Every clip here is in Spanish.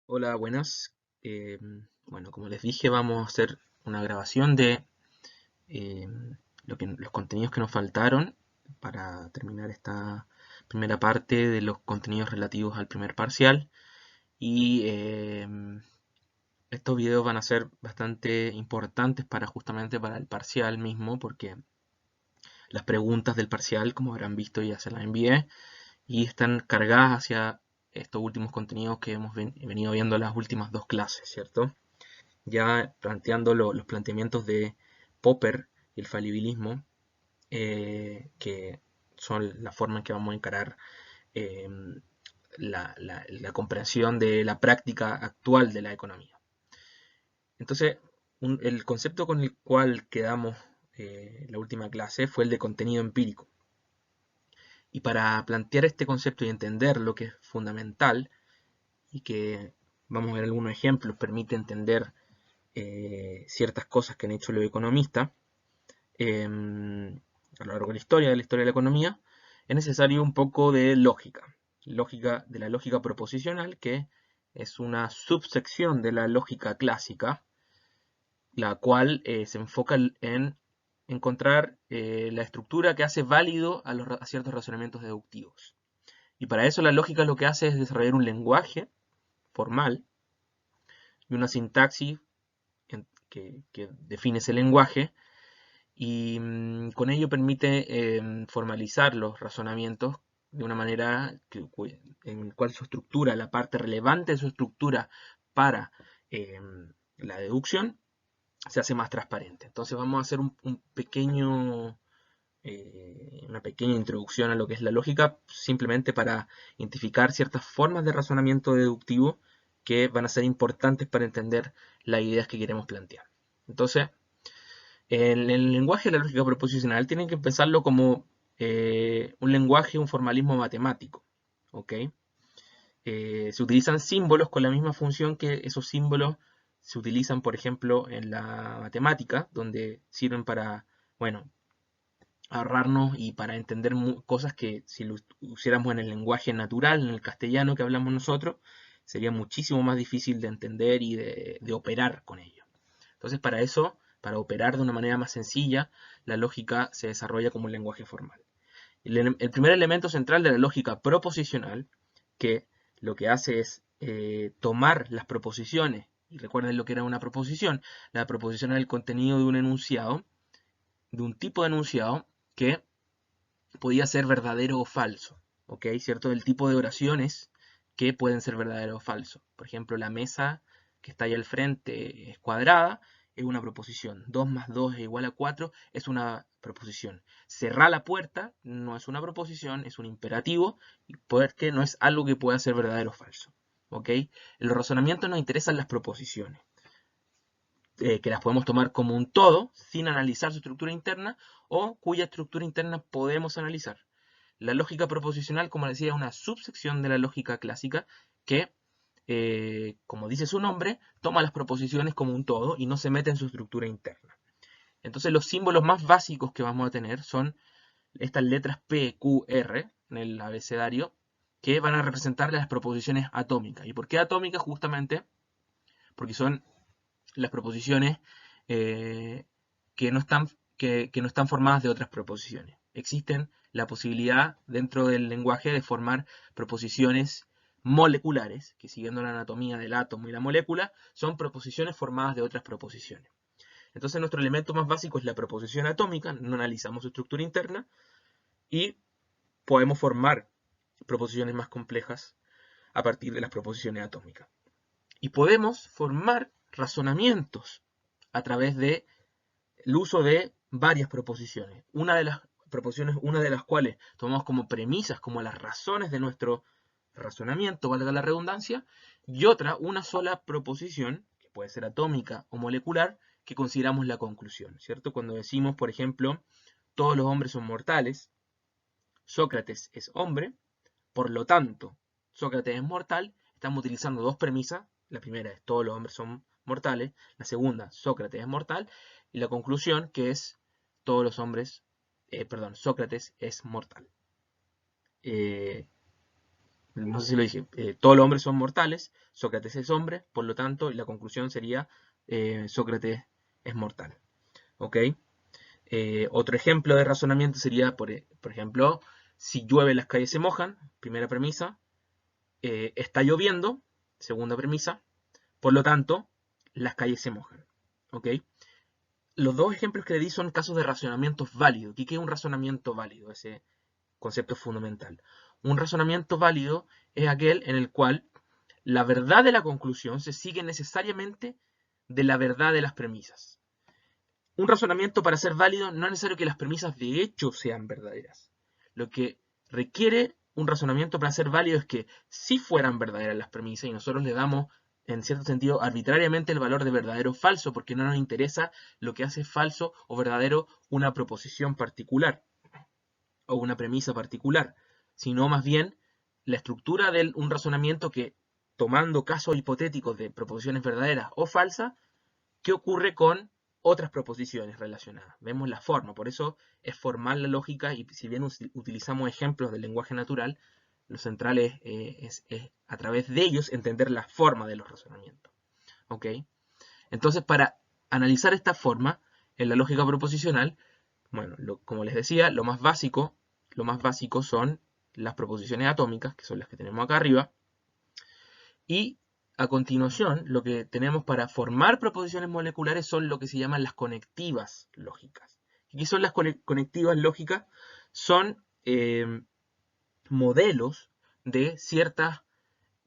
Hola, buenas. Eh, bueno, como les dije, vamos a hacer una grabación de eh, los contenidos que nos faltaron para terminar esta primera parte de los contenidos relativos al primer parcial. Y estos videos van a ser bastante importantes para justamente para el parcial mismo, porque las preguntas del parcial, como habrán visto, ya se las envié y están cargadas hacia estos últimos contenidos que hemos venido viendo las últimas dos clases, ¿cierto? Ya planteando los planteamientos de Popper y el falibilismo, que son la forma en que vamos a encarar eh, la comprensión de la práctica actual de la economía. Entonces, el concepto con el cual quedamos la última clase fue el de contenido empírico. Y para plantear este concepto y entender lo que es fundamental, y que vamos a ver algunos ejemplos, permite entender ciertas cosas que han hecho los economistas a lo largo de la historia de la economía, es necesario un poco de lógica, de la lógica proposicional, que es una subsección de la lógica clásica, la cual se enfoca en encontrar la estructura que hace válido a ciertos razonamientos deductivos. Y para eso la lógica lo que hace es desarrollar un lenguaje formal y una sintaxis que define ese lenguaje y con ello permite formalizar los razonamientos de una manera en cual su estructura, la parte relevante de su estructura para la deducción, se hace más transparente. Entonces vamos a hacer una pequeña introducción a lo que es la lógica, simplemente para identificar ciertas formas de razonamiento deductivo que van a ser importantes para entender las ideas que queremos plantear. Entonces, el lenguaje de la lógica proposicional tienen que pensarlo como un lenguaje, un formalismo matemático. ¿Ok? Se utilizan símbolos con la misma función que esos símbolos se utilizan, por ejemplo, en la matemática, donde sirven para, bueno, ahorrarnos y para entender cosas que si lo pusiéramos en el lenguaje natural, en el castellano que hablamos nosotros, sería muchísimo más difícil de entender y de operar con ello. Entonces, para eso, para operar de una manera más sencilla, la lógica se desarrolla como un lenguaje formal. El primer elemento central de la lógica proposicional, que lo que hace es tomar las proposiciones, y recuerden lo que era una proposición, la proposición era el contenido de un enunciado, de un tipo de enunciado que podía ser verdadero o falso, ¿ok? ¿Cierto? El tipo de oraciones que pueden ser verdadero o falso. Por ejemplo, la mesa que está ahí al frente es cuadrada, es una proposición. 2 más 2 es igual a 4 es una proposición. Cerrar la puerta no es una proposición, es un imperativo, porque no es algo que pueda ser verdadero o falso. ¿Ok? En los razonamientos nos interesan las proposiciones, que las podemos tomar como un todo sin analizar su estructura interna o cuya estructura interna podemos analizar. La lógica proposicional, como decía, es una subsección de la lógica clásica que, como dice su nombre, toma las proposiciones como un todo y no se mete en su estructura interna. Entonces los símbolos más básicos que vamos a tener son estas letras P, Q, R en el abecedario que van a representar las proposiciones atómicas. ¿Y por qué atómicas? Justamente porque son las proposiciones eh, que, no están, que no están formadas de otras proposiciones. Existen la posibilidad dentro del lenguaje de formar proposiciones moleculares, que siguiendo la anatomía del átomo y la molécula, son proposiciones formadas de otras proposiciones. Entonces nuestro elemento más básico es la proposición atómica, no analizamos su estructura interna y podemos formar proposiciones más complejas a partir de las proposiciones atómicas. Y podemos formar razonamientos a través del uso de varias proposiciones. Una de las proposiciones, una de las cuales tomamos como premisas, como las razones de nuestro razonamiento, valga la redundancia, y otra, una sola proposición, que puede ser atómica o molecular, que consideramos la conclusión, ¿cierto? Cuando decimos, por ejemplo, todos los hombres son mortales, Sócrates es hombre, por lo tanto, Sócrates es mortal, estamos utilizando dos premisas. La primera es todos los hombres son mortales. La segunda, Sócrates es mortal. Y la conclusión que es todos los hombres, perdón, Sócrates es mortal. Eh, no sé si lo dije, todos los hombres son mortales, Sócrates es hombre, por lo tanto, la conclusión sería Sócrates es mortal. ¿Ok? Otro ejemplo de razonamiento sería, por ejemplo, si llueve las calles se mojan, primera premisa, está lloviendo, segunda premisa, por lo tanto, las calles se mojan. ¿Ok? Los dos ejemplos que le di son casos de razonamientos válidos. ¿Qué es un razonamiento válido? Ese concepto fundamental. Un razonamiento válido es aquel en el cual la verdad de la conclusión se sigue necesariamente de la verdad de las premisas. Un razonamiento para ser válido no es necesario que las premisas de hecho sean verdaderas. Lo que requiere un razonamiento para ser válido es que si fueran verdaderas las premisas y nosotros le damos en cierto sentido arbitrariamente el valor de verdadero o falso porque no nos interesa lo que hace falso o verdadero una proposición particular o una premisa particular, sino más bien la estructura de un razonamiento que, tomando casos hipotéticos de proposiciones verdaderas o falsas, ¿qué ocurre con otras proposiciones relacionadas? Vemos la forma, por eso es formal la lógica y si bien utilizamos ejemplos del lenguaje natural, lo central es a través de ellos entender la forma de los razonamientos. ¿Ok? Entonces, para analizar esta forma en la lógica proposicional, bueno, como les decía, lo más básico son las proposiciones atómicas, que son las que tenemos acá arriba, y a continuación, lo que tenemos para formar proposiciones moleculares son lo que se llaman las conectivas lógicas. ¿Qué son las conectivas lógicas? Son modelos de ciertas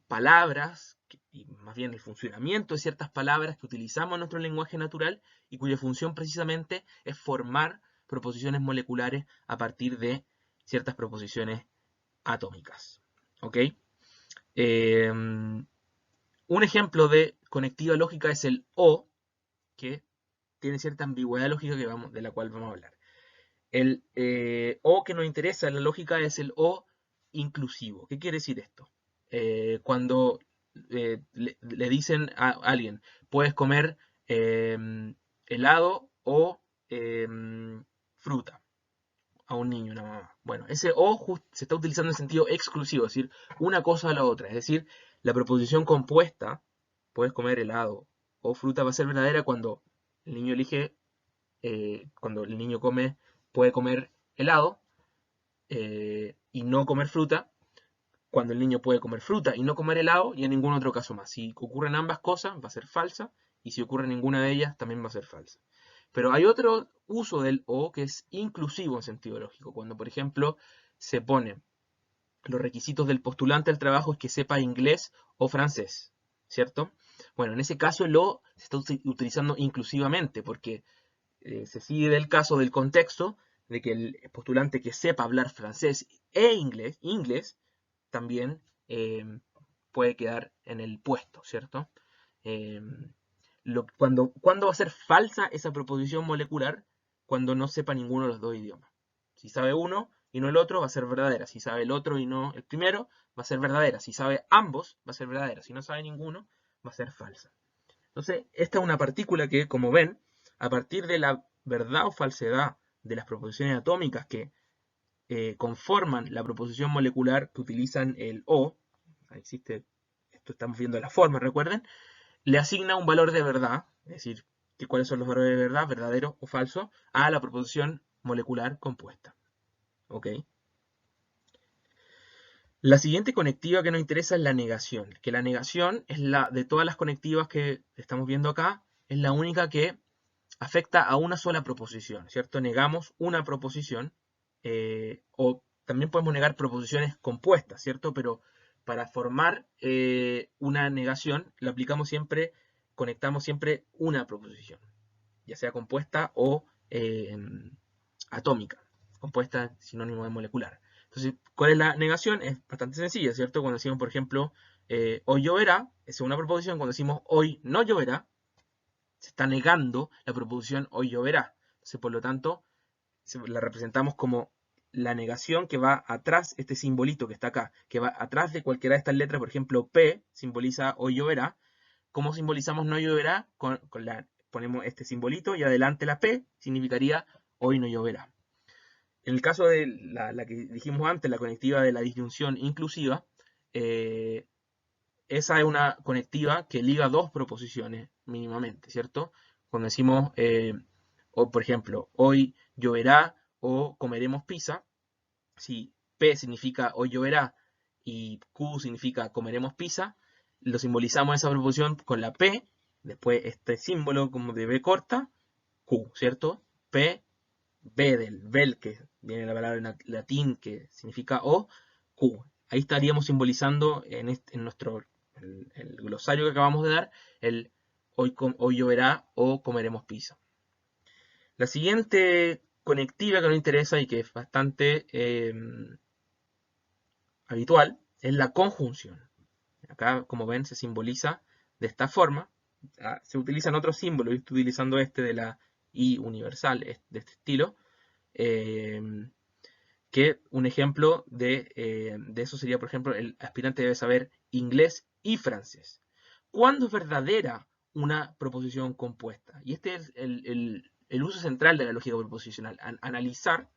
palabras, y más bien el funcionamiento de ciertas palabras que utilizamos en nuestro lenguaje natural y cuya función precisamente es formar proposiciones moleculares a partir de ciertas proposiciones atómicas. ¿Ok? Un ejemplo de conectiva lógica es el O, que tiene cierta ambigüedad lógica de la cual vamos a hablar. El O que nos interesa en la lógica es el O inclusivo. ¿Qué quiere decir esto? Cuando le dicen a alguien, puedes comer helado o fruta a un niño, una mamá. Bueno, ese O se está utilizando en sentido exclusivo, es decir, una cosa a la otra. Es decir, la proposición compuesta, puedes comer helado o fruta, va a ser verdadera cuando el niño elige, cuando el niño puede comer helado y no comer fruta, cuando el niño puede comer fruta y no comer helado, y en ningún otro caso más. Si ocurren ambas cosas, va a ser falsa, y si ocurre ninguna de ellas, también va a ser falsa. Pero hay otro uso del O que es inclusivo en sentido lógico. Cuando, por ejemplo, se pone los requisitos del postulante al trabajo es que sepa inglés o francés, ¿cierto? Bueno, en ese caso el O se está utilizando inclusivamente porque se sigue del caso del contexto de que el postulante que sepa hablar francés e inglés también puede quedar en el puesto, ¿cierto? Eh, ¿Cuándo va a ser falsa esa proposición molecular? Cuando no sepa ninguno de los dos idiomas. Si sabe uno y no el otro, va a ser verdadera. Si sabe el otro y no el primero, va a ser verdadera. Si sabe ambos, va a ser verdadera. Si no sabe ninguno, va a ser falsa. Entonces, esta es una partícula que, como ven, a partir de la verdad o falsedad de las proposiciones atómicas que conforman la proposición molecular que utilizan el O, existe, esto estamos viendo la forma, recuerden, le asigna un valor de verdad, es decir, cuáles son los valores de verdad, verdadero o falso, a la proposición molecular compuesta. ¿Ok? La siguiente conectiva que nos interesa es la negación, que la negación es la de todas las conectivas que estamos viendo acá, es la única que afecta a una sola proposición, ¿cierto? Negamos una proposición, o también podemos negar proposiciones compuestas, ¿cierto? Pero para formar una negación, la aplicamos siempre, conectamos siempre una proposición, ya sea compuesta o atómica. Compuesta sinónimo de molecular. Entonces, ¿cuál es la negación? Es bastante sencilla, ¿cierto? Cuando decimos, por ejemplo, hoy lloverá, es una proposición. Cuando decimos hoy no lloverá, se está negando la proposición hoy lloverá. Entonces, por lo tanto, la representamos como la negación que va atrás, este simbolito que está acá, que va atrás de cualquiera de estas letras, por ejemplo, P simboliza hoy lloverá. ¿Cómo simbolizamos no lloverá? Ponemos este simbolito y adelante la P significaría hoy no lloverá. En el caso de la que dijimos antes, la conectiva de la disyunción inclusiva, esa es una conectiva que liga dos proposiciones mínimamente, ¿cierto? Cuando decimos, o por ejemplo, hoy lloverá o comeremos pizza, si P significa hoy lloverá y Q significa comeremos pizza, lo simbolizamos esa proposición con la P, después este símbolo como de B corta, Q, ¿cierto? P, B del vel, que viene la palabra en latín que significa O, Q. Ahí estaríamos simbolizando en nuestro el glosario que acabamos de dar, el hoy lloverá o comeremos pizza. La siguiente conectiva que nos interesa y que es bastante habitual es la conjunción. Acá, como ven, se simboliza de esta forma. Se utilizan otros símbolos, yo estoy utilizando este de la I universal, de este estilo. Que un ejemplo de eso sería, por ejemplo, el aspirante debe saber inglés y francés. ¿Cuándo es verdadera una proposición compuesta? Y este es el uso central de la lógica proposicional, analizar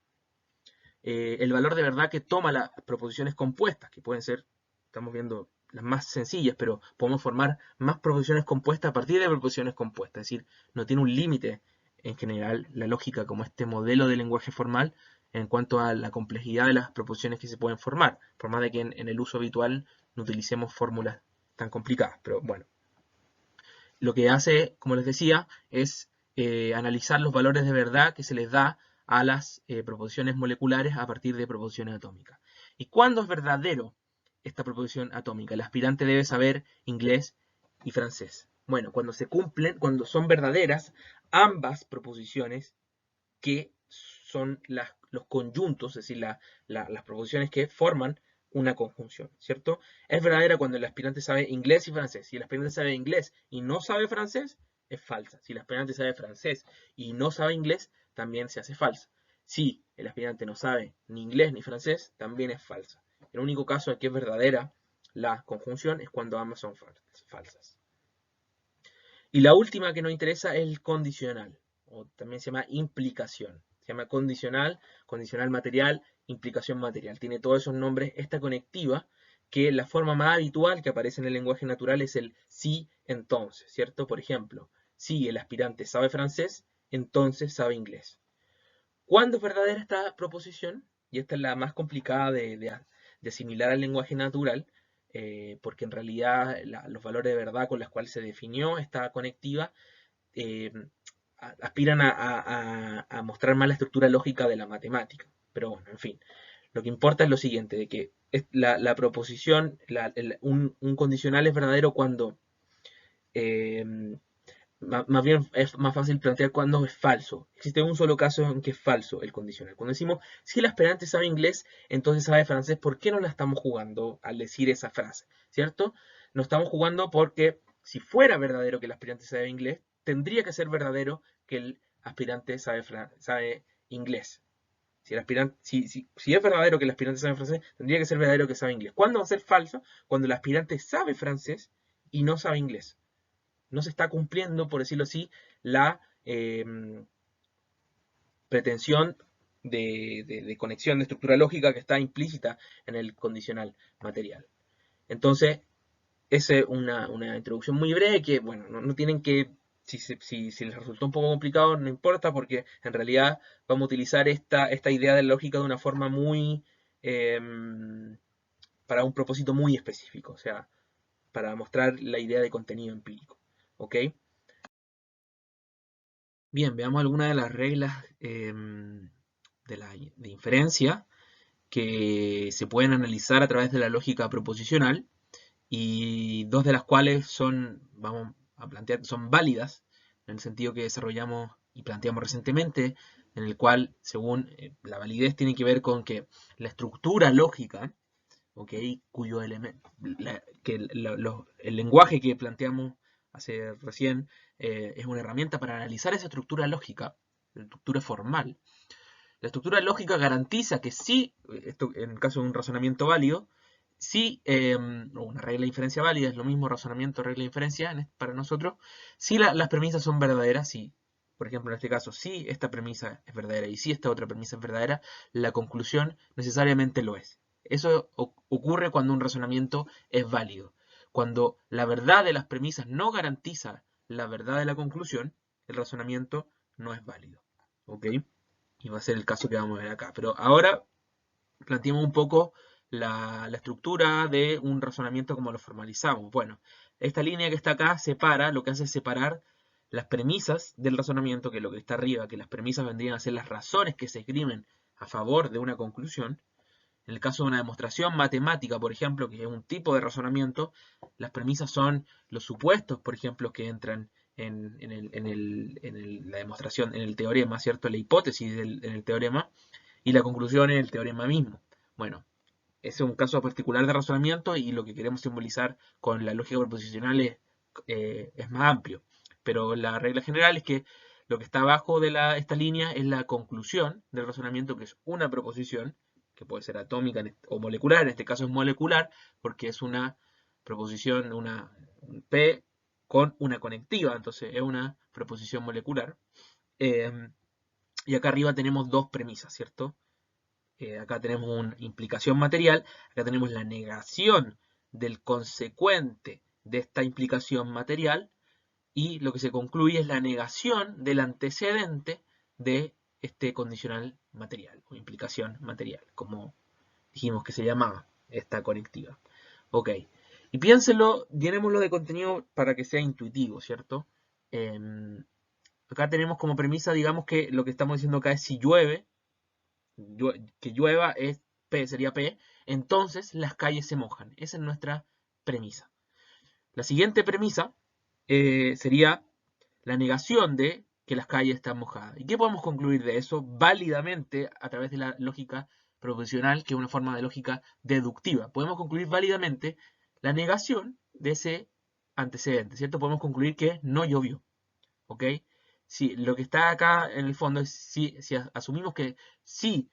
el valor de verdad que toma las proposiciones compuestas, que pueden ser, estamos viendo las más sencillas, pero podemos formar más proposiciones compuestas a partir de proposiciones compuestas, es decir, no tiene un límite en general la lógica como este modelo de lenguaje formal en cuanto a la complejidad de las proposiciones que se pueden formar, por más de que en el uso habitual no utilicemos fórmulas tan complicadas, pero bueno. Lo que hace, como les decía, es analizar los valores de verdad que se les da a las proposiciones moleculares a partir de proposiciones atómicas. ¿Y cuándo es verdadero esta proposición atómica? El aspirante debe saber inglés y francés. Bueno, cuando se cumplen, cuando son verdaderas ambas proposiciones que son los conjuntos, es decir, las proposiciones que forman una conjunción, ¿cierto? Es verdadera cuando el aspirante sabe inglés y francés. Si el aspirante sabe inglés y no sabe francés, es falsa. Si el aspirante sabe francés y no sabe inglés, también se hace falsa. Si el aspirante no sabe ni inglés ni francés, también es falsa. El único caso en que es verdadera la conjunción es cuando ambas son falsas. Y la última que nos interesa es el condicional, o también se llama implicación. Se llama condicional, condicional material, implicación material. Tiene todos esos nombres. Esta conectiva, que la forma más habitual que aparece en el lenguaje natural es el sí, entonces, ¿cierto? Por ejemplo, si el aspirante sabe francés, entonces sabe inglés. ¿Cuándo es verdadera esta proposición? Y esta es la más complicada de asimilar al lenguaje natural, porque en realidad los valores de verdad con los cuales se definió esta conectiva eh, aspiran a mostrar más la estructura lógica de la matemática. Pero bueno, en fin, lo que importa es lo siguiente, de que la proposición, un condicional es verdadero cuando eh, más bien es más fácil plantear cuándo es falso. Existe un solo caso en que es falso el condicional. Cuando decimos, si el aspirante sabe inglés, entonces sabe francés, ¿por qué no la estamos jugando al decir esa frase? ¿Cierto? No estamos jugando porque si fuera verdadero que el aspirante sabe inglés, tendría que ser verdadero que el aspirante sabe inglés. Si es verdadero que el aspirante sabe francés, tendría que ser verdadero que sabe inglés. ¿Cuándo va a ser falso? Cuando el aspirante sabe francés y no sabe inglés. No se está cumpliendo, por decirlo así, la pretensión de conexión de estructura lógica que está implícita en el condicional material. Entonces, esa es una introducción muy breve que, bueno, no tienen que, si les resultó un poco complicado, no importa, porque en realidad vamos a utilizar esta idea de lógica de una forma muy, para un propósito muy específico, o sea, para mostrar la idea de contenido empírico. ¿Ok? Bien, veamos algunas de las reglas de inferencia que se pueden analizar a través de la lógica proposicional y dos de las cuales vamos a plantear, son válidas en el sentido que desarrollamos y planteamos recientemente, en el cual, según la validez, tiene que ver con que la estructura lógica, ¿okay? Cuyo elemento, el lenguaje que planteamos hace recién es una herramienta para analizar esa estructura lógica, la estructura formal. La estructura lógica garantiza que sí, esto en el caso de un razonamiento válido, sí, una regla de inferencia válida es lo mismo razonamiento, regla de inferencia para nosotros, si las premisas son verdaderas, si, por ejemplo, en este caso, si esta premisa es verdadera y si esta otra premisa es verdadera, la conclusión necesariamente lo es. Eso ocurre cuando un razonamiento es válido. Cuando la verdad de las premisas no garantiza la verdad de la conclusión, el razonamiento no es válido. ¿Ok? Y va a ser el caso que vamos a ver acá. Pero ahora planteemos un poco la estructura de un razonamiento como lo formalizamos. Bueno, esta línea que está acá separa, lo que hace es separar las premisas del razonamiento, que es lo que está arriba, que las premisas vendrían a ser las razones que se esgrimen a favor de una conclusión. En el caso de una demostración matemática, por ejemplo, que es un tipo de razonamiento, las premisas son los supuestos, por ejemplo, que entran la demostración, en el teorema, ¿cierto? La hipótesis en el teorema, y la conclusión en el teorema mismo. Bueno, ese es un caso particular de razonamiento y lo que queremos simbolizar con la lógica proposicional es más amplio. Pero la regla general es que lo que está abajo de esta línea es la conclusión del razonamiento, que es una proposición, que puede ser atómica o molecular, en este caso es molecular, porque es una proposición, un P con una conectiva, entonces es una proposición molecular. Y acá arriba tenemos dos premisas, ¿cierto? Acá tenemos una implicación material, acá tenemos la negación del consecuente de esta implicación material, y lo que se concluye es la negación del antecedente de este condicional material o implicación material, como dijimos que se llamaba esta conectiva. Ok, y piénsenlo, llenémoslo de contenido para que sea intuitivo, ¿cierto? Acá tenemos como premisa, digamos que lo que estamos diciendo acá es si llueve, que llueva es P, sería P, entonces las calles se mojan. Esa es nuestra premisa. La siguiente premisa sería la negación de que las calles están mojadas. ¿Y qué podemos concluir de eso válidamente a través de la lógica proposicional, que es una forma de lógica deductiva? Podemos concluir válidamente la negación de ese antecedente, ¿cierto? Podemos concluir que no llovió, ¿ok? Si lo que está acá en el fondo es si asumimos que sí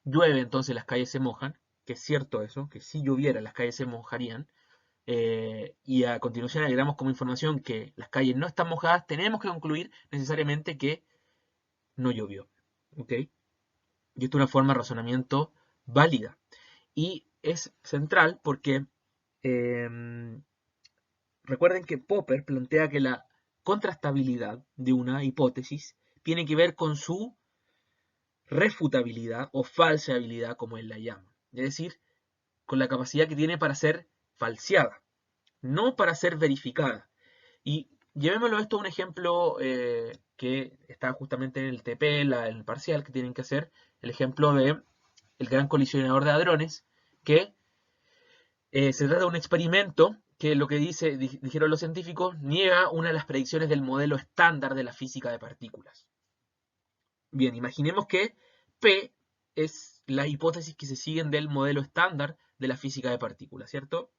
llueve, entonces las calles se mojan, que es cierto eso, que si lloviera las calles se mojarían, y a continuación agregamos como información que las calles no están mojadas, tenemos que concluir necesariamente que no llovió. ¿Ok? Y esto es una forma de razonamiento válida. Y es central porque recuerden que Popper plantea que la contrastabilidad de una hipótesis tiene que ver con su refutabilidad o falseabilidad, como él la llama. Es decir, con la capacidad que tiene para ser falseada, no para ser verificada. Y llevémoslo esto a un ejemplo que está justamente en el TP, en el parcial que tienen que hacer, el ejemplo de el gran colisionador de hadrones, que se trata de un experimento que lo que dijeron los científicos, niega una de las predicciones del modelo estándar de la física de partículas. Bien, imaginemos que P es la hipótesis que se siguen del modelo estándar de la física de partículas, ¿cierto?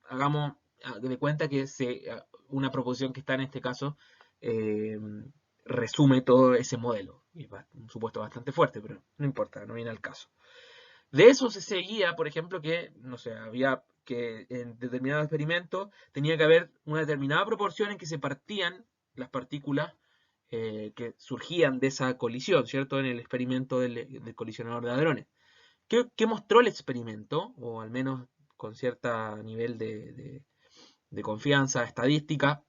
Hagamos de cuenta que una proposición que está en este caso eh, resume todo ese modelo. Y es un supuesto bastante fuerte, pero no importa, no viene al caso. De eso se seguía, por ejemplo, que, no sé, había que en determinado experimento tenía que haber una determinada proporción en que se partían las partículas que surgían de esa colisión, ¿cierto? En el experimento del colisionador de hadrones. ¿Qué mostró el experimento? O al menos con cierto nivel de confianza estadística,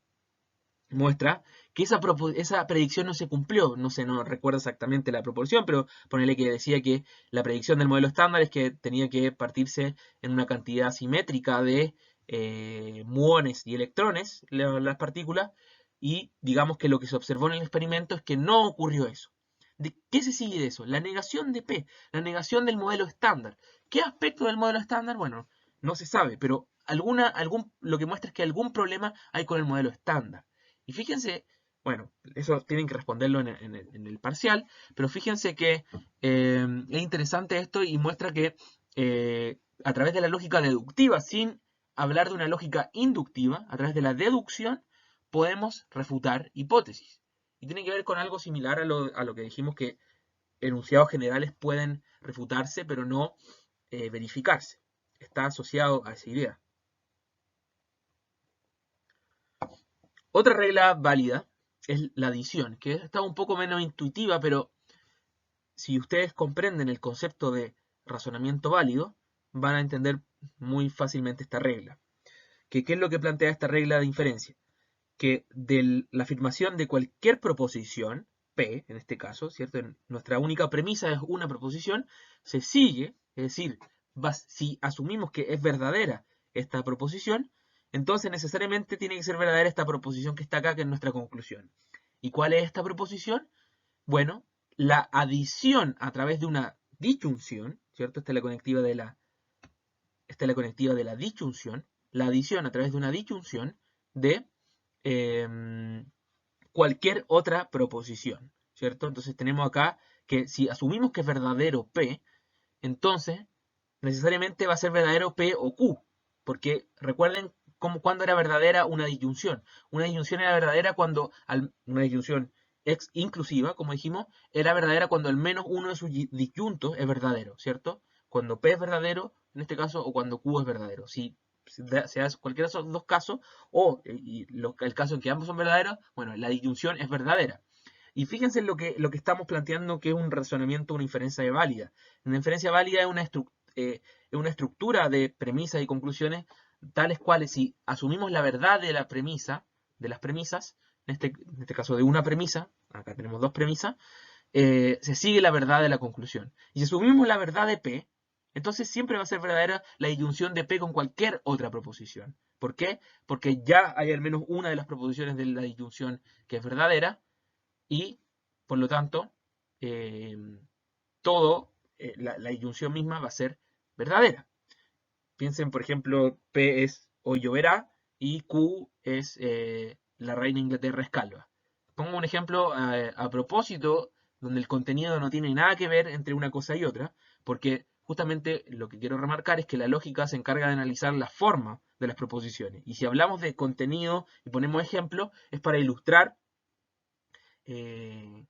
muestra que esa predicción no se cumplió. No recuerdo exactamente la proporción, pero ponele que decía que la predicción del modelo estándar es que tenía que partirse en una cantidad simétrica de muones y electrones, las partículas, y digamos que lo que se observó en el experimento es que no ocurrió eso. ¿De qué se sigue de eso? La negación de P, la negación del modelo estándar. ¿Qué aspecto del modelo estándar? Bueno, no se sabe, pero lo que muestra es que algún problema hay con el modelo estándar. Y fíjense, bueno, eso tienen que responderlo en el parcial, pero fíjense que es interesante esto y muestra que a través de la lógica deductiva, sin hablar de una lógica inductiva, a través de la deducción, podemos refutar hipótesis. Y tiene que ver con algo similar a lo que dijimos que enunciados generales pueden refutarse, pero no verificarse. Está asociado a esa idea. Otra regla válida es la adición, que está un poco menos intuitiva, pero si ustedes comprenden el concepto de razonamiento válido, van a entender muy fácilmente esta regla. ¿Qué es lo que plantea esta regla de inferencia? Que de la afirmación de cualquier proposición, P en este caso, ¿cierto? Nuestra única premisa es una proposición, se sigue, es decir, si asumimos que es verdadera esta proposición, entonces necesariamente tiene que ser verdadera esta proposición que está acá, que es nuestra conclusión. ¿Y cuál es esta proposición? Bueno, la adición a través de una disyunción, ¿cierto? Esta es la conectiva de la disyunción, la adición a través de una disyunción de cualquier otra proposición, ¿cierto? Entonces tenemos acá que si asumimos que es verdadero P, entonces necesariamente va a ser verdadero P o Q, porque recuerden cuándo era verdadera una disyunción. Una disyunción era verdadera cuando, una disyunción inclusiva, como dijimos, era verdadera cuando al menos uno de sus disyuntos es verdadero, ¿cierto? Cuando P es verdadero, en este caso, o cuando Q es verdadero. Si se hace cualquiera de esos dos casos, o el caso en que ambos son verdaderos, bueno, la disyunción es verdadera. Y fíjense en lo que estamos planteando, que es un razonamiento, una inferencia válida. Una inferencia válida es una estructura de premisas y conclusiones tales cuales, si asumimos la verdad de la premisa, de las premisas, en este caso de una premisa, acá tenemos dos premisas, se sigue la verdad de la conclusión. Y si asumimos la verdad de P, entonces siempre va a ser verdadera la disyunción de P con cualquier otra proposición. ¿Por qué? Porque ya hay al menos una de las proposiciones de la disyunción que es verdadera, y por lo tanto eh, la disyunción misma va a ser verdadera. Piensen, por ejemplo, P es hoy lloverá y Q es la reina de Inglaterra es calva. Pongo un ejemplo a propósito donde el contenido no tiene nada que ver entre una cosa y otra, porque justamente lo que quiero remarcar es que la lógica se encarga de analizar la forma de las proposiciones. Y si hablamos de contenido y ponemos ejemplos, es para ilustrar eh,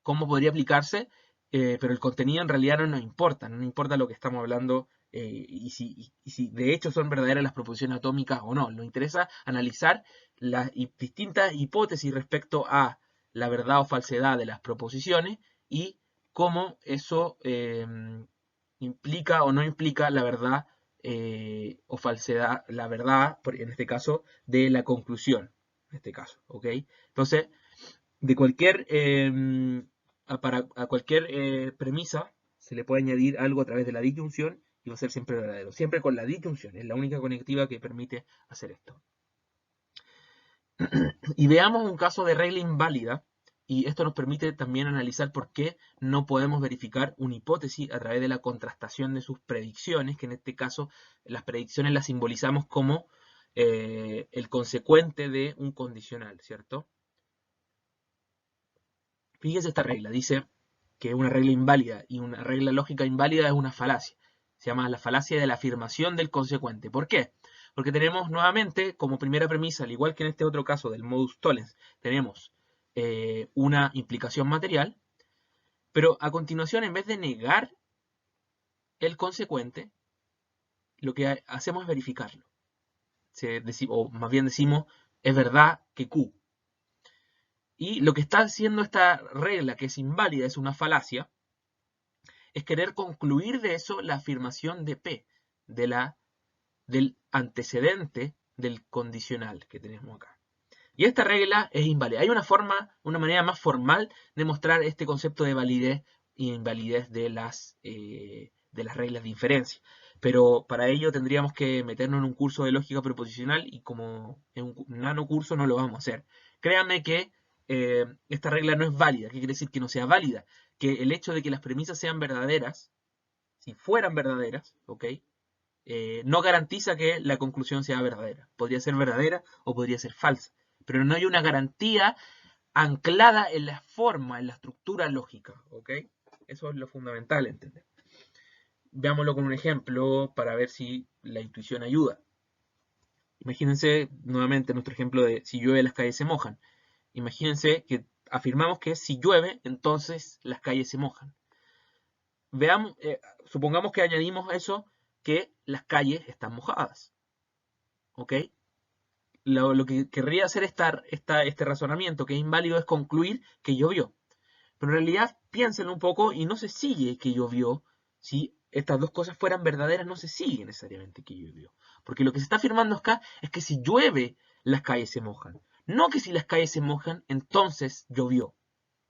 cómo podría aplicarse, pero el contenido en realidad no nos importa, no nos importa lo que estamos hablando y si de hecho son verdaderas las proposiciones atómicas o no. Nos interesa analizar las distintas hipótesis respecto a la verdad o falsedad de las proposiciones y cómo eso implica o no implica la verdad o falsedad, la verdad, en este caso, de la conclusión, en este caso, ¿ok? Entonces, de cualquier, a cualquier premisa se le puede añadir algo a través de la disyunción y va a ser siempre verdadero. Siempre con la disyunción, es la única conectiva que permite hacer esto. Y veamos un caso de regla inválida, y esto nos permite también analizar por qué no podemos verificar una hipótesis a través de la contrastación de sus predicciones, que en este caso las predicciones las simbolizamos como el consecuente de un condicional, ¿cierto? Fíjese esta regla, dice que es una regla inválida y una regla lógica inválida es una falacia. Se llama la falacia de la afirmación del consecuente. ¿Por qué? Porque tenemos nuevamente como primera premisa, al igual que en este otro caso del modus tollens, tenemos una implicación material, pero a continuación en vez de negar el consecuente, lo que hacemos es verificarlo. O más bien decimos, es verdad que Q. Y lo que está haciendo esta regla, que es inválida, es una falacia, es querer concluir de eso la afirmación de P, del antecedente del condicional que tenemos acá. Y esta regla es inválida. Hay una manera más formal de mostrar este concepto de validez e invalidez de las reglas de inferencia. Pero para ello tendríamos que meternos en un curso de lógica proposicional y como en un nano curso no lo vamos a hacer. Créanme que esta regla no es válida. ¿Qué quiere decir que no sea válida? Que el hecho de que las premisas sean verdaderas, si fueran verdaderas, ¿ok? No garantiza que la conclusión sea verdadera. Podría ser verdadera o podría ser falsa. Pero no hay una garantía anclada en la forma, en la estructura lógica, ¿ok? Eso es lo fundamental entender. Veámoslo con un ejemplo para ver si la intuición ayuda. Imagínense nuevamente nuestro ejemplo de si llueve las calles se mojan. Imagínense que afirmamos que si llueve, entonces las calles se mojan. Veamos, supongamos que añadimos eso, que las calles están mojadas. ¿Ok? Lo que querría hacer este razonamiento que es inválido es concluir que llovió. Pero en realidad piénsenlo un poco y no se sigue que llovió si estas dos cosas fueran verdaderas no se sigue necesariamente que llovió. Porque lo que se está afirmando acá es que si llueve, las calles se mojan. No que si las calles se mojan, entonces llovió.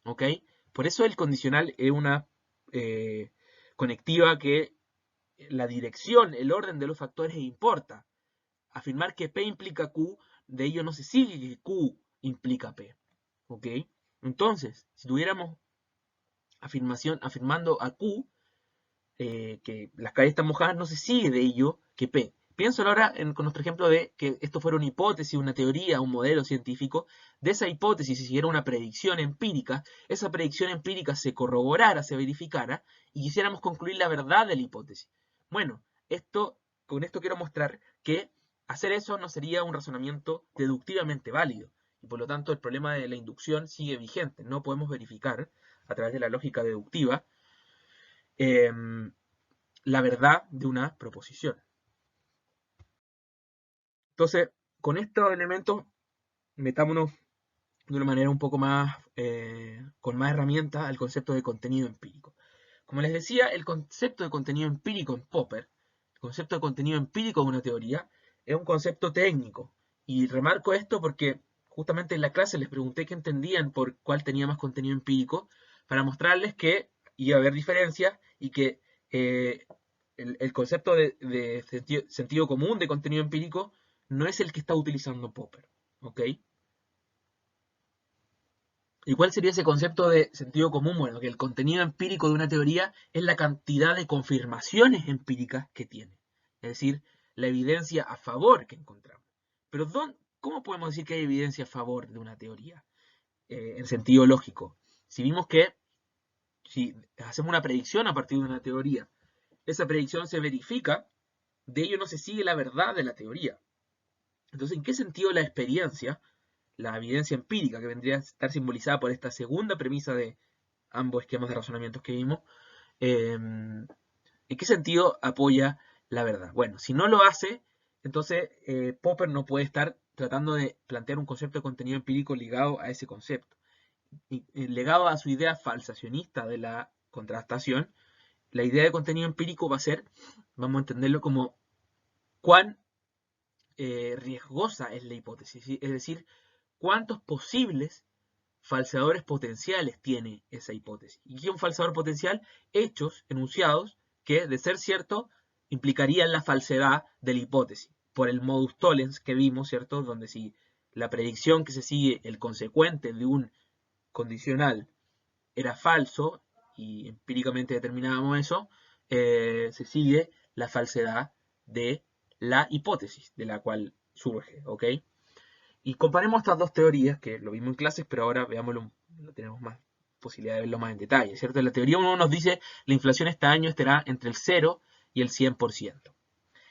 ¿Ok? Por eso el condicional es una conectiva que la dirección, el orden de los factores importa. Afirmar que P implica Q, de ello no se sigue que Q implica P. ¿Ok? Entonces, si tuviéramos afirmando a Q, que las calles están mojadas, no se sigue de ello que P. Pienso ahora con nuestro ejemplo de que esto fuera una hipótesis, una teoría, un modelo científico. De esa hipótesis, si siguiera una predicción empírica, esa predicción empírica se corroborara, se verificara, y quisiéramos concluir la verdad de la hipótesis. Bueno, con esto quiero mostrar que hacer eso no sería un razonamiento deductivamente válido, y por lo tanto el problema de la inducción sigue vigente. No podemos verificar, a través de la lógica deductiva, la verdad de una proposición. Entonces, con estos elementos, metámonos de una manera un poco más, con más herramientas al concepto de contenido empírico. Como les decía, el concepto de contenido empírico en Popper, el concepto de contenido empírico de una teoría, es un concepto técnico. Y remarco esto porque justamente en la clase les pregunté qué entendían por cuál tenía más contenido empírico, para mostrarles que iba a haber diferencias y que el concepto de sentido común de contenido empírico no es el que está utilizando Popper. ¿Ok? ¿Y cuál sería ese concepto de sentido común? Bueno, que el contenido empírico de una teoría es la cantidad de confirmaciones empíricas que tiene. Es decir, la evidencia a favor que encontramos. Pero ¿cómo podemos decir que hay evidencia a favor de una teoría? En sentido lógico. Si vimos que si hacemos una predicción a partir de una teoría, esa predicción se verifica, de ello no se sigue la verdad de la teoría. Entonces, ¿en qué sentido la experiencia, la evidencia empírica, que vendría a estar simbolizada por esta segunda premisa de ambos esquemas de razonamientos que vimos, ¿en qué sentido apoya la verdad? Bueno, si no lo hace, entonces Popper no puede estar tratando de plantear un concepto de contenido empírico ligado a ese concepto. Y ligado a su idea falsacionista de la contrastación, la idea de contenido empírico va a ser, vamos a entenderlo como cuán riesgosa es la hipótesis, ¿sí? Es decir, cuántos posibles falseadores potenciales tiene esa hipótesis. ¿Y qué es un falseador potencial? Hechos, enunciados, que de ser cierto implicarían la falsedad de la hipótesis. Por el modus tollens que vimos, ¿cierto? Donde si la predicción que se sigue, el consecuente de un condicional, era falso, y empíricamente determinábamos eso, se sigue la falsedad de la hipótesis de la cual surge, ¿ok? Y comparemos estas dos teorías, que lo vimos en clases, pero ahora veámoslo, tenemos más posibilidad de verlo más en detalle, ¿cierto? La teoría 1 nos dice la inflación este año estará entre el 0 y el 100%.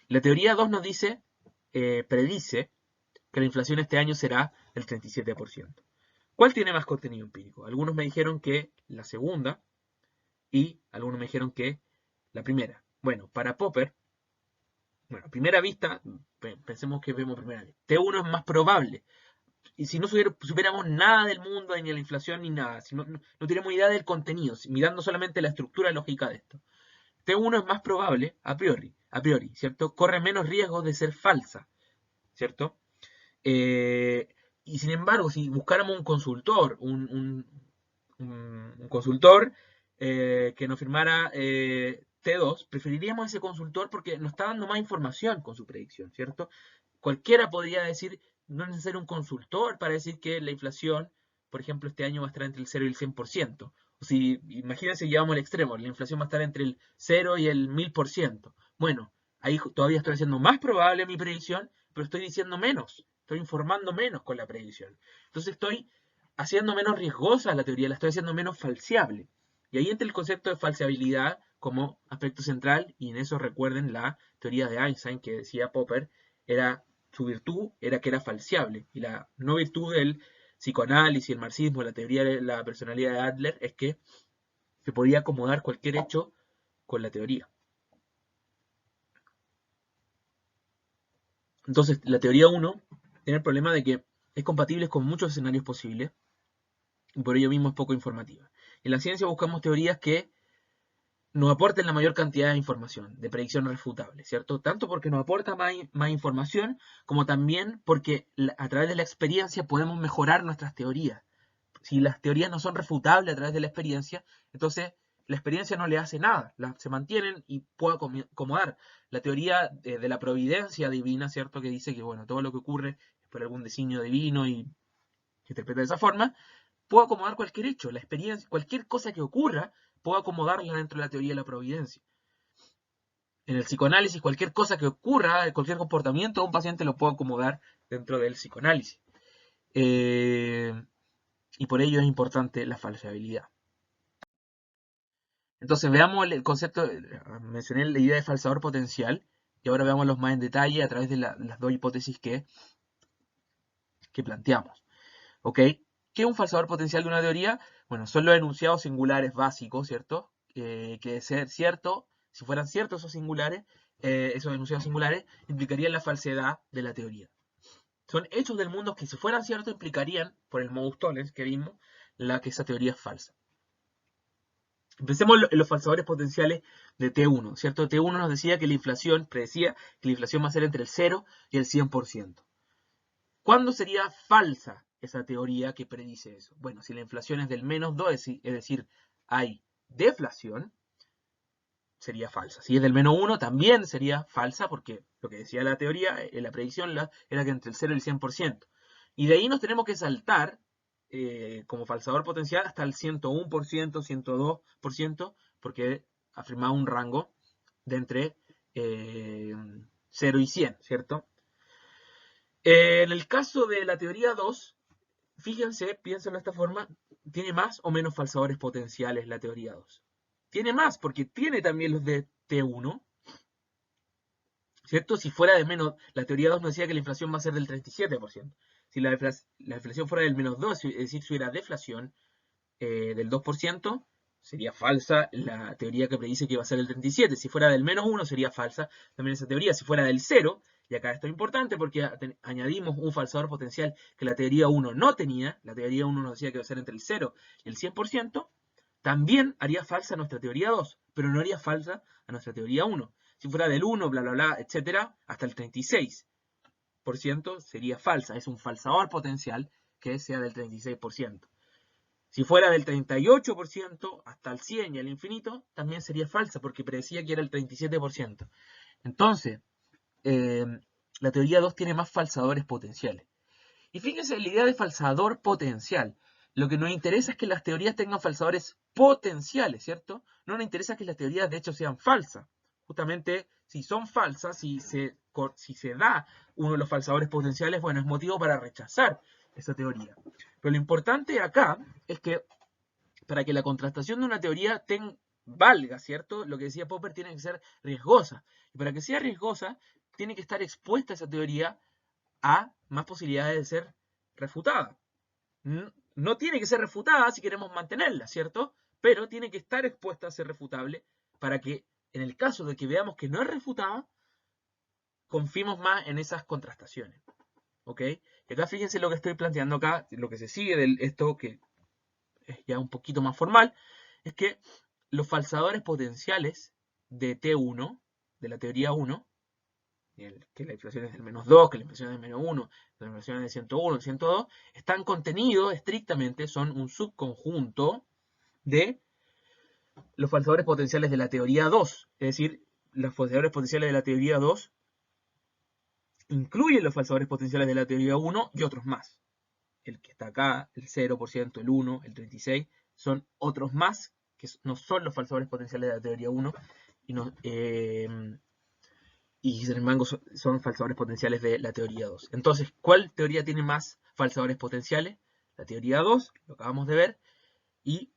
La teoría 2 nos dice, predice que la inflación este año será el 37%. ¿Cuál tiene más contenido empírico? Algunos me dijeron que la segunda y algunos me dijeron que la primera. Bueno, para Popper, bueno, primera vista, pensemos que vemos primera vista. T1 es más probable. Y si no supiéramos nada del mundo, ni de la inflación, ni nada, si no tuviéramos idea del contenido, mirando solamente la estructura lógica de esto, T1 es más probable a priori, ¿cierto? Corre menos riesgo de ser falsa, ¿cierto? Y sin embargo, si buscáramos un consultor, un consultor que nos firmara T2, preferiríamos ese consultor porque nos está dando más información con su predicción, ¿cierto? Cualquiera podría decir, no es necesario un consultor para decir que la inflación, por ejemplo, este año va a estar entre el 0 y el 100%. O si, imagínense, llevamos al extremo, la inflación va a estar entre el 0 y el 1000%. Bueno, ahí todavía estoy haciendo más probable mi predicción, pero estoy diciendo menos, estoy informando menos con la predicción. Entonces estoy haciendo menos riesgosa la teoría, la estoy haciendo menos falseable. Y ahí entra el concepto de falseabilidad como aspecto central, y en eso recuerden la teoría de Einstein que decía Popper, su virtud era que era falseable, y la no virtud del psicoanálisis, el marxismo, la teoría de la personalidad de Adler es que se podía acomodar cualquier hecho con la teoría. Entonces, la teoría 1 tiene el problema de que es compatible con muchos escenarios posibles y por ello mismo es poco informativa. En la ciencia buscamos teorías que nos aporten la mayor cantidad de información, de predicción refutable, ¿cierto? Tanto porque nos aporta más información, como también porque a través de la experiencia podemos mejorar nuestras teorías. Si las teorías no son refutables a través de la experiencia, entonces la experiencia no le hace nada, se mantienen y puede acomodar. La teoría de la providencia divina, ¿cierto? Que dice que, bueno, todo lo que ocurre es por algún designio divino y se interpreta de esa forma, puedo acomodar cualquier hecho, la experiencia, cualquier cosa que ocurra, puedo acomodarla dentro de la teoría de la providencia. En el psicoanálisis, cualquier cosa que ocurra, cualquier comportamiento de un paciente lo puedo acomodar dentro del psicoanálisis. Y por ello es importante la falseabilidad. Entonces veamos el concepto, mencioné la idea de falsador potencial, y ahora veámoslos más en detalle a través de las dos hipótesis que planteamos. ¿Ok? ¿Qué es un falsador potencial de una teoría? Bueno, son los enunciados singulares básicos, ¿cierto? Que de ser cierto, si fueran ciertos esos singulares, esos enunciados singulares, implicarían la falsedad de la teoría. Son hechos del mundo que si fueran ciertos implicarían, por el modus tollens que vimos, que esa teoría es falsa. Empecemos en los falsadores potenciales de T1, ¿cierto? T1 nos decía que la inflación, predecía que la inflación va a ser entre el 0 y el 100%. ¿Cuándo sería falsa esa teoría que predice eso? Bueno, si la inflación es del -2, es decir, hay deflación, sería falsa. Si es del -1, también sería falsa, porque lo que decía la teoría, la predicción, era que entre el 0 y el 100%. Y de ahí nos tenemos que saltar como falsador potencial hasta el 101%, 102%, porque afirmaba un rango de entre 0 y 100, ¿cierto? En el caso de la teoría 2, fíjense, piénsenlo de esta forma, tiene más o menos falsadores potenciales la teoría 2. Tiene más, porque tiene también los de T1, ¿cierto? Si fuera de menos, la teoría 2 nos decía que la inflación va a ser del 37%. Si la inflación fuera del -2, es decir, si hubiera deflación del 2%, sería falsa la teoría que predice que va a ser el 37%. Si fuera del -1, sería falsa también esa teoría. Si fuera del 0, y acá esto es importante porque añadimos un falsador potencial que la teoría 1 no tenía, la teoría 1 nos decía que va a ser entre el 0 y el 100%, también haría falsa nuestra teoría 2, pero no haría falsa a nuestra teoría 1. Si fuera del 1, bla, bla, bla, etcétera, hasta el 36% sería falsa. Es un falsador potencial que sea del 36%. Si fuera del 38% hasta el 100 y al infinito, también sería falsa porque predecía que era el 37%. Entonces, la teoría 2 tiene más falsadores potenciales. Y fíjense, la idea de falsador potencial. Lo que nos interesa es que las teorías tengan falsadores potenciales, ¿cierto? No nos interesa que las teorías de hecho sean falsas. Justamente, si son falsas, si se da uno de los falsadores potenciales, bueno, es motivo para rechazar esa teoría. Pero lo importante acá es que para que la contrastación de una teoría valga, ¿cierto? Lo que decía Popper tiene que ser riesgosa. Y para que sea riesgosa, tiene que estar expuesta esa teoría a más posibilidades de ser refutada. No tiene que ser refutada si queremos mantenerla, ¿cierto? Pero tiene que estar expuesta a ser refutable para que, en el caso de que veamos que no es refutada, confiemos más en esas contrastaciones. ¿Ok? Y acá fíjense lo que estoy planteando acá, lo que se sigue de esto, que es ya un poquito más formal, es que los falsadores potenciales de T1, de la teoría 1, que la inflación es del -2, que la inflación es del -1, que la inflación es de 101, 102, están contenidos estrictamente, son un subconjunto de los falsadores potenciales de la teoría 2. Es decir, los falsadores potenciales de la teoría 2 incluyen los falsadores potenciales de la teoría 1 y otros más. El que está acá, el 0%, el 1, el 36, son otros más que no son los falsadores potenciales de la teoría 1 y, no, y sin embargo son falsadores potenciales de la teoría 2. Entonces, ¿cuál teoría tiene más falsadores potenciales? La teoría 2, lo acabamos de ver, y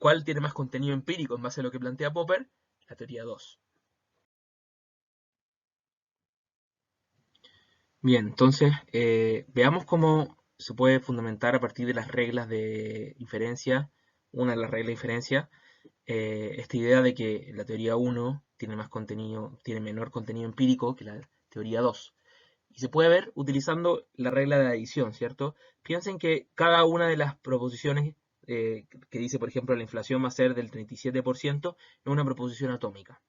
¿cuál tiene más contenido empírico en base a lo que plantea Popper? La teoría 2. Bien, entonces veamos cómo se puede fundamentar a partir de las reglas de inferencia, una de las reglas de inferencia, esta idea de que la teoría 1 tiene más contenido, tiene menor contenido empírico que la teoría 2. Y se puede ver utilizando la regla de adición, ¿cierto? Piensen que cada una de las proposiciones que dice, por ejemplo, la inflación va a ser del 37%, es una proposición atómica.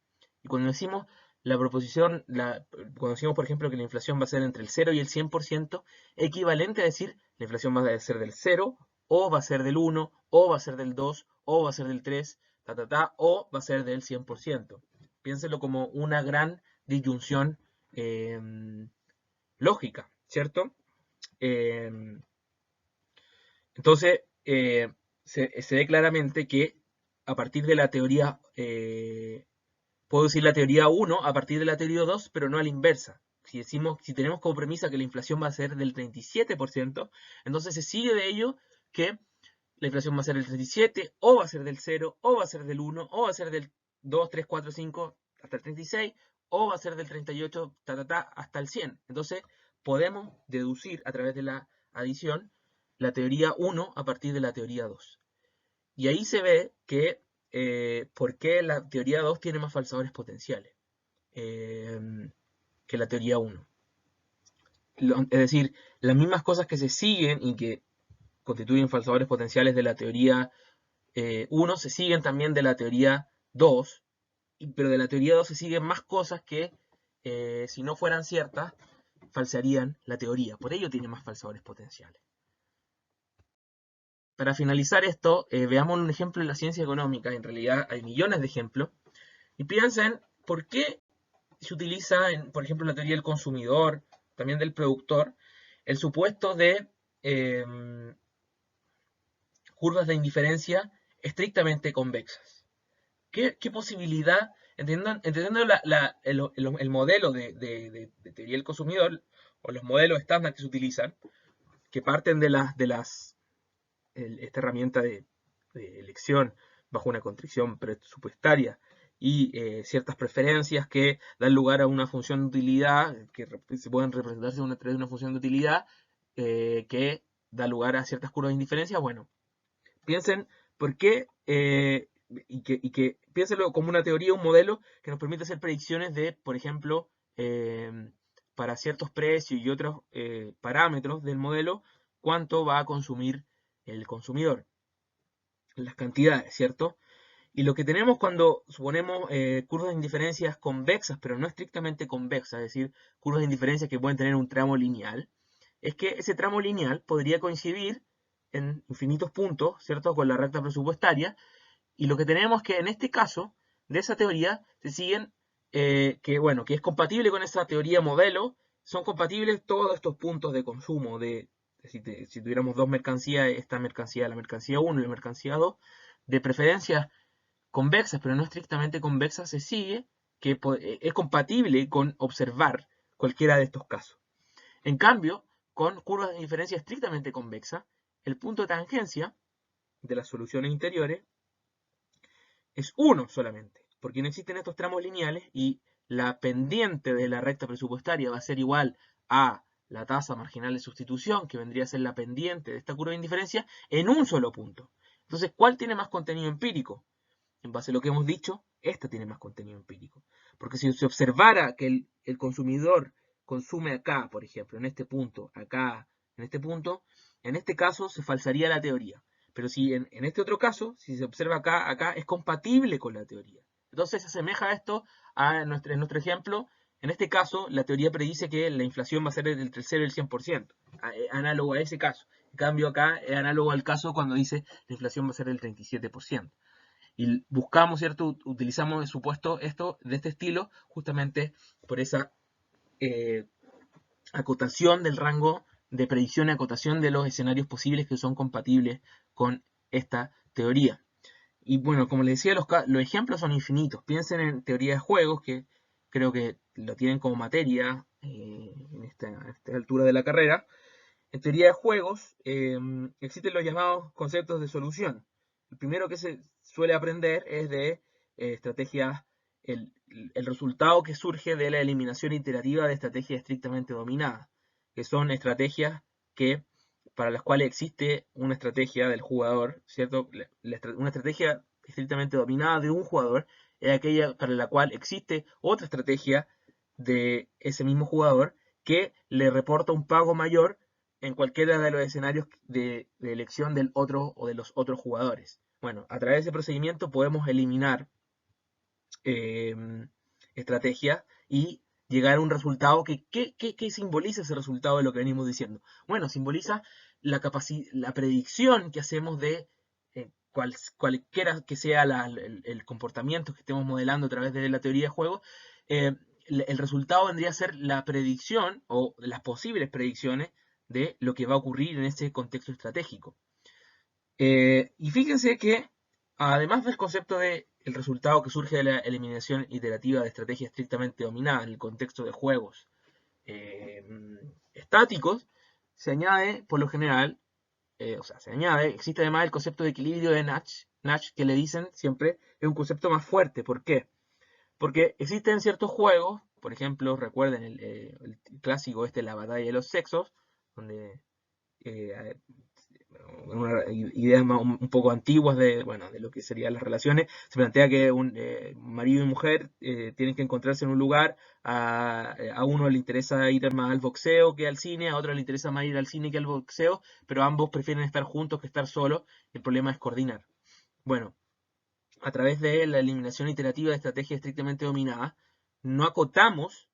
Y cuando decimos cuando decimos, por ejemplo, que la inflación va a ser entre el 0 y el 100%, equivalente a decir, la inflación va a ser del 0, o va a ser del 1, o va a ser del 2, o va a ser del 3, o va a ser del 100%. Piénselo como una gran disyunción lógica, ¿cierto? Entonces, se ve claramente que a partir de la teoría, puedo decir la teoría 1 a partir de la teoría 2, pero no a la inversa. Si tenemos como premisa que la inflación va a ser del 37%, entonces se sigue de ello que la inflación va a ser del 37, o va a ser del 0, o va a ser del 1, o va a ser del 2, 3, 4, 5, hasta el 36, o va a ser del 38, hasta el 100. Entonces, podemos deducir a través de la adición la teoría 1 a partir de la teoría 2. Y ahí se ve que por qué la teoría 2 tiene más falsadores potenciales que la teoría 1. Es decir, las mismas cosas que se siguen y que constituyen falsadores potenciales de la teoría 1 se siguen también de la teoría 2, pero de la teoría 2 se siguen más cosas que si no fueran ciertas falsearían la teoría. Por ello tiene más falsadores potenciales. Para finalizar esto, veamos un ejemplo en la ciencia económica. En realidad hay millones de ejemplos. Y piensen por qué se utiliza, por ejemplo, en la teoría del consumidor, también del productor, el supuesto de curvas de indiferencia estrictamente convexas. ¿Qué posibilidad, entendiendo el modelo de teoría del consumidor, o los modelos estándar que se utilizan, que parten de esta herramienta de elección bajo una constricción presupuestaria y ciertas preferencias que dan lugar a una función de utilidad, que se pueden representarse a través de una función de utilidad que da lugar a ciertas curvas de indiferencia. Bueno, piensen por qué piénsenlo como una teoría, un modelo que nos permite hacer predicciones de, por ejemplo, para ciertos precios y otros parámetros del modelo, cuánto va a consumir el consumidor, las cantidades, ¿cierto? Y lo que tenemos cuando suponemos curvas de indiferencias convexas, pero no estrictamente convexas, es decir, curvas de indiferencia que pueden tener un tramo lineal, es que ese tramo lineal podría coincidir en infinitos puntos, ¿cierto?, con la recta presupuestaria, y lo que tenemos es que en este caso, de esa teoría, se siguen, que es compatible con esa teoría modelo, son compatibles todos estos puntos de consumo, si tuviéramos dos mercancías, esta mercancía, la mercancía 1 y la mercancía 2, de preferencias convexas, pero no estrictamente convexas, se sigue que es compatible con observar cualquiera de estos casos. En cambio, con curvas de diferencia estrictamente convexa, el punto de tangencia de las soluciones interiores es 1 solamente, porque no existen estos tramos lineales y la pendiente de la recta presupuestaria va a ser igual a la tasa marginal de sustitución, que vendría a ser la pendiente de esta curva de indiferencia, en un solo punto. Entonces, ¿cuál tiene más contenido empírico? En base a lo que hemos dicho, esta tiene más contenido empírico. Porque si se observara que el consumidor consume acá, por ejemplo, en este punto, acá, en este caso se falsaría la teoría. Pero si en este otro caso, si se observa acá, es compatible con la teoría. Entonces se asemeja esto en nuestro ejemplo. En este caso, la teoría predice que la inflación va a ser entre el 0 y el 100%, análogo a ese caso. En cambio, acá es análogo al caso cuando dice la inflación va a ser del 37%. Y buscamos, ¿cierto? Utilizamos el supuesto esto de este estilo justamente por esa acotación del rango de predicción y acotación de los escenarios posibles que son compatibles con esta teoría. Y bueno, como les decía, los ejemplos son infinitos. Piensen en teoría de juegos, que creo que lo tienen como materia en esta altura de la carrera. En teoría de juegos existen los llamados conceptos de solución. El primero que se suele aprender es de estrategias, el resultado que surge de la eliminación iterativa de estrategias estrictamente dominadas, que son estrategias para las cuales existe una estrategia del jugador, ¿cierto? Una estrategia estrictamente dominada de un jugador es aquella para la cual existe otra estrategia de ese mismo jugador que le reporta un pago mayor en cualquiera de los escenarios de elección del otro o de los otros jugadores. Bueno, a través de ese procedimiento podemos eliminar eh, estrategias y llegar a un resultado que simboliza ese resultado de lo que venimos diciendo. Bueno, simboliza la predicción que hacemos de cualquiera que sea el comportamiento que estemos modelando a través de la teoría de juego. El resultado vendría a ser la predicción o las posibles predicciones de lo que va a ocurrir en ese contexto estratégico. Y fíjense que, además del concepto de el resultado que surge de la eliminación iterativa de estrategias estrictamente dominadas en el contexto de juegos eh, estáticos, se añade, por lo general, existe además el concepto de equilibrio de Nash. Nash, que le dicen siempre, es un concepto más fuerte. ¿Por qué? Porque existen ciertos juegos, por ejemplo, recuerden el clásico la batalla de los sexos, donde eh, ideas un poco antiguas de lo que serían las relaciones, se plantea que un marido y mujer tienen que encontrarse en un lugar, a uno le interesa ir más al boxeo que al cine, a otro le interesa más ir al cine que al boxeo, pero ambos prefieren estar juntos que estar solos, el problema es coordinar. Bueno, a través de la eliminación iterativa de estrategias estrictamente dominadas, no acotamos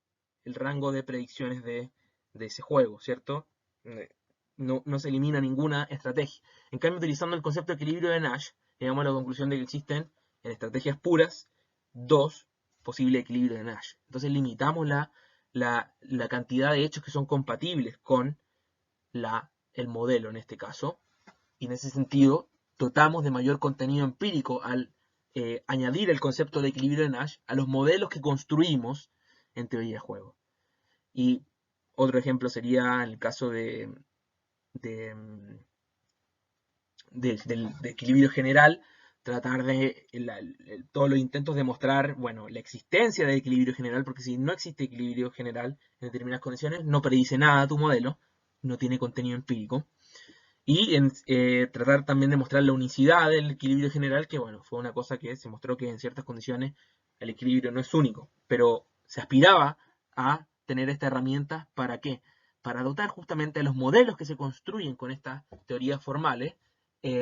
el rango de predicciones de ese juego, ¿cierto? No se elimina ninguna estrategia. En cambio, utilizando el concepto de equilibrio de Nash, llegamos a la conclusión de que existen en estrategias puras dos posibles equilibrios de Nash. Entonces limitamos la cantidad de hechos que son compatibles con el modelo en este caso, y en ese sentido dotamos de mayor contenido empírico al añadir el concepto de equilibrio de Nash a los modelos que construimos en teoría de juego. Y otro ejemplo sería el caso de, de equilibrio general, tratar de todos los intentos de mostrar, bueno, la existencia de equilibrio general, porque si no existe equilibrio general en determinadas condiciones, no predice nada tu modelo, no tiene contenido empírico. Y tratar también de mostrar la unicidad del equilibrio general, que bueno, fue una cosa que se mostró que en ciertas condiciones el equilibrio no es único, pero se aspiraba a tener esta herramienta. ¿Para qué? Para dotar justamente a los modelos que se construyen con estas teorías formales,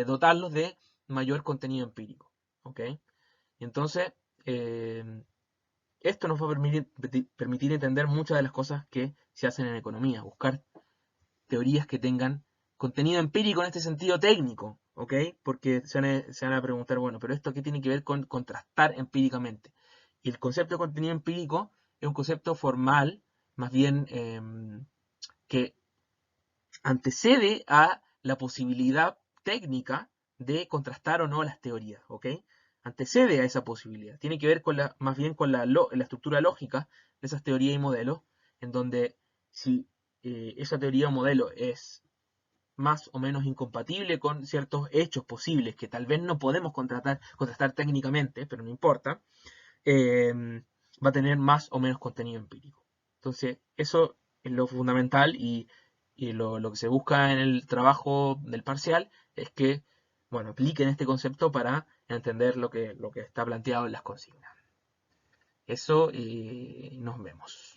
dotarlos de mayor contenido empírico. ¿Ok? Y entonces, eh, esto nos va a permitir entender muchas de las cosas que se hacen en economía, buscar teorías que tengan contenido empírico en este sentido técnico, ¿ok? Porque se van a preguntar, bueno, pero ¿esto qué tiene que ver con contrastar empíricamente? Y el concepto de contenido empírico es un concepto formal, más bien que antecede a la posibilidad técnica de contrastar o no las teorías, ¿ok? Antecede a esa posibilidad. Tiene que ver más bien con la estructura lógica de esas teorías y modelos, en donde si esa teoría o modelo es más o menos incompatible con ciertos hechos posibles que tal vez no podemos contrastar técnicamente, pero no importa, va a tener más o menos contenido empírico. Entonces, eso es lo fundamental y lo que se busca en el trabajo del parcial es que, bueno, apliquen este concepto para entender lo que está planteado en las consignas. Eso y nos vemos.